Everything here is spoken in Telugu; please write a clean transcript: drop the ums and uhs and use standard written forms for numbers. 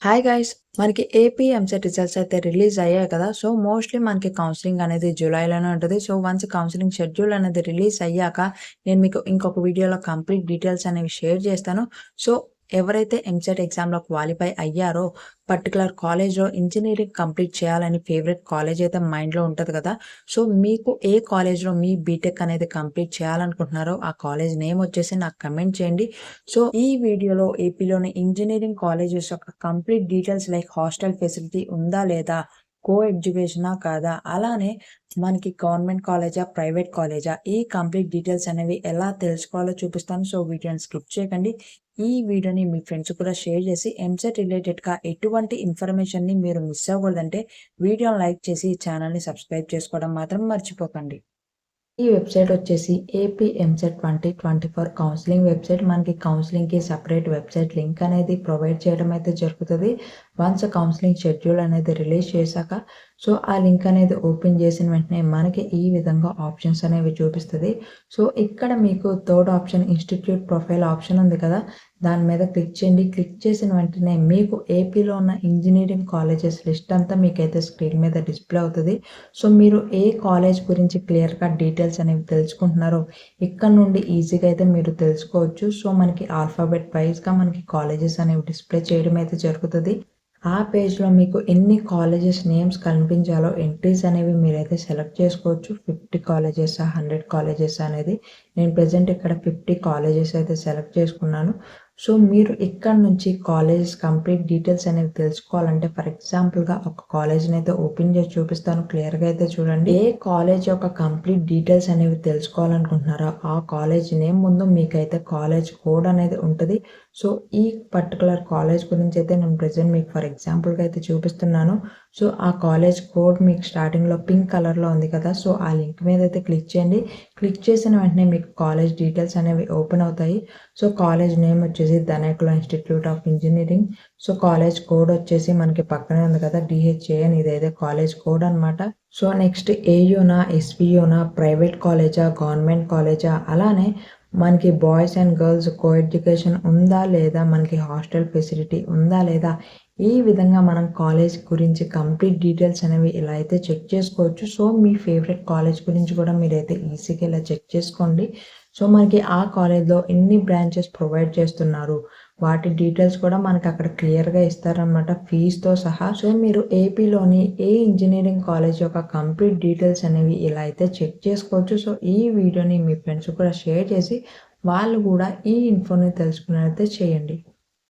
Hi guys! మనకి ఏపీ ఎంసెట్ రిజల్ట్స్ అయితే రిలీజ్ అయ్యాయి కదా! సో, మోస్ట్‌లీ మనకి కౌన్సెలింగ్ అనేది జూలైలోనే ఉంటది. సో, వన్స్ కౌన్సెలింగ్ షెడ్యూల్ అనేది రిలీజ్ అయ్యాక నేను మీకు ఇంకొక వీడియోలో కంప్లీట్ డీటెయిల్స్ అనేవి షేర్ చేస్తాను. సో, ఎవరైతే ఎంసెట్ ఎగ్జామ్‌లో క్వాలిఫై అయ్యారో పర్టిక్యులర్ కాలేజ్‌లో ఇంజినీరింగ్ కంప్లీట్ చేయాలని ఫేవరెట్ కాలేజ్ అయితే మైండ్‌లో ఉంటది కదా! సో, మీకు ఏ కాలేజ్‌లో మీ బీటెక్ అనేది కంప్లీట్ చేయాలనుకుంటున్నారో ఆ కాలేజ్ నేమ్ వచ్చేసి నాకు కమెంట్ చేయండి. సో, ఈ వీడియోలో ఏపీలోని ఇంజినీరింగ్ కాలేజెస్ యొక్క complete details like hostel facility ఉందా లేదా? కో ఎడ్యుకేషనా కాదా? అలానే మనకి గవర్నమెంట్ కాలేజా? ప్రైవేట్ కాలేజా? ఈ కంప్లీట్ డీటెయిల్స్ అనేవి ఎలా తెలుసుకోవాలో చూపిస్తాను. సో, వీడియోని స్కిప్ చేయకండి. ఈ వీడియోని మీ ఫ్రెండ్స్ కూడా షేర్ చేసి ఎంసెట్ రిలేటెడ్‌గా ఎటువంటి ఇన్ఫర్మేషన్‌ని మీరు మిస్ అవ్వకూడదంటే వీడియోని లైక్ చేసి ఛానల్‌ని సబ్స్క్రైబ్ చేసుకోవడం మాత్రం మర్చిపోకండి. ఈ వెబ్‌సైట్ వచ్చేసి ఏపీ ఎంసెట్ 2024 కౌన్సెలింగ్ వెబ్‌సైట్. మనకి కౌన్సెలింగ్‌కి సెపరేట్ వెబ్‌సైట్ లింక్ అనేది ప్రొవైడ్ చేయడం అయితే జరుగుతది. వన్స్ కౌన్సెలింగ్ షెడ్యూల్ అనేది రిలీజ్ చేశాక సో, ఆ లింక్ అనేది ఓపెన్ చేసిన వెంటనే మనకి ఈ విధంగా ఆప్షన్స్ అనేవి చూపిస్తది. సో, ఇక్కడ మీకు third option institute profile option ఉంది కదా! దాని మీద క్లిక్ చేయండి. క్లిక్ చేసిన వెంటనే మీకు ఏపీలో ఉన్న ఇంజినీరింగ్ కాలేజెస్ లిస్ట్ అంతా మీకైతే స్క్రీన్ మీద డిస్‌ప్లే అవుతది. సో, మీరు ఏ కాలేజ్ గురించి క్లియర్‌గా డీటెయిల్స్ అనేవి తెలుసుకుంటున్నారో ఇక్కడ నుండి ఈజీగా అయితే మీరు తెలుసుకోవచ్చు. సో, మనకి ఆల్ఫాబెట్ వైస్‌గా మనకి కాలేజెస్ అనేవి డిస్‌ప్లే చేయడం అయితే జరుగుతది. ఆ పేజ్‌లో మీకు ఎన్ని కాలేజెస్ నేమ్స్ కనిపించాలో ఎంట్రీస్ అనేవి మీరైతే సెలెక్ట్ చేసుకోవచ్చు. 50 కాలేజెసా? 100 కాలేజెసా? అనేది. నేను ప్రెజెంట్ ఇక్కడ 50 కాలేజెస్ అయితే సెలెక్ట్ చేసుకున్నాను. సో, మీరు ఇక్కడ నుంచి కాలేజెస్ కంప్లీట్ డీటెయిల్స్ అనేవి తెలుసుకోవాలంటే ఫర్ ఎగ్జాంపుల్‌గా ఒక కాలేజ్‌ని అయితే ఓపెన్ చేసి చూపిస్తాను. క్లియర్‌గా అయితే చూడండి. ఏ కాలేజ్ యొక్క కంప్లీట్ డీటెయిల్స్ అనేవి తెలుసుకోవాలనుకుంటున్నారో ఆ కాలేజ్ నేమ్ ముందు మీకైతే కాలేజ్ కోడ్ అనేది ఉంటది. సో, ఈ పర్టిక్యులర్ కాలేజ్ గురించి అయితే నేను ప్రెజెంట్ మీకు ఫర్ ఎగ్జాంపుల్‌గా అయితే చూపిస్తున్నాను. సో, ఆ కాలేజ్ కోడ్ మీకు స్టార్టింగ్‌లో పింక్ కలర్‌లో ఉంది కదా! సో, ఆ లింక్ మీద అయితే క్లిక్ చేయండి. క్లిక్ చేసిన వెంటనే మీకు కాలేజ్ డీటెయిల్స్ అనేవి ఓపెన్ అవుతాయి. సో, కాలేజ్ నేమ్ వచ్చేసి Dhanakula institute of engineering. So, college code వచ్చేసి మనకి పక్కనే ఉంది కదా! డీహెచ్ఏఎన్ ఇదైతే కాలేజ్ కోడ్ అనమాట. సో, నెక్స్ట్ ఏయూనా? ఎస్‌వియూనా? ప్రైవేట్ కాలేజా? గవర్నమెంట్ కాలేజా? అలానే మనకి boys and girls co education ఉందా లేదా? మనకి హాస్టల్ ఫెసిలిటీ ఉందా లేదా? ఈ విధంగా మనం కాలేజ్ గురించి కంప్లీట్ డీటెయిల్స్ అనేవి ఇలా అయితే చెక్ చేసుకోవచ్చు. సో, మీ ఫేవరెట్ కాలేజ్ గురించి కూడా మీరైతే ఈజీగా ఇలా చెక్ చేసుకోండి. సో, మనకి ఆ కాలేజ్‌లో ఎన్ని బ్రాంచెస్ ప్రొవైడ్ చేస్తున్నారు? వాటి డీటెయిల్స్ కూడా మనకు అక్కడ క్లియర్‌గా ఇస్తారనమాట ఫీస్‌తో సహా. సో, మీరు ఏపీలోని ఏ ఇంజినీరింగ్ కాలేజ్ యొక్క కంప్లీట్ డీటెయిల్స్ అనేవి ఇలా అయితే చెక్ చేసుకోవచ్చు. సో, ఈ వీడియోని మీ ఫ్రెండ్స్‌కి కూడా షేర్ చేసి వాళ్ళు కూడా ఈ ఇన్ఫోని తెలుసుకునేలా చేయండి.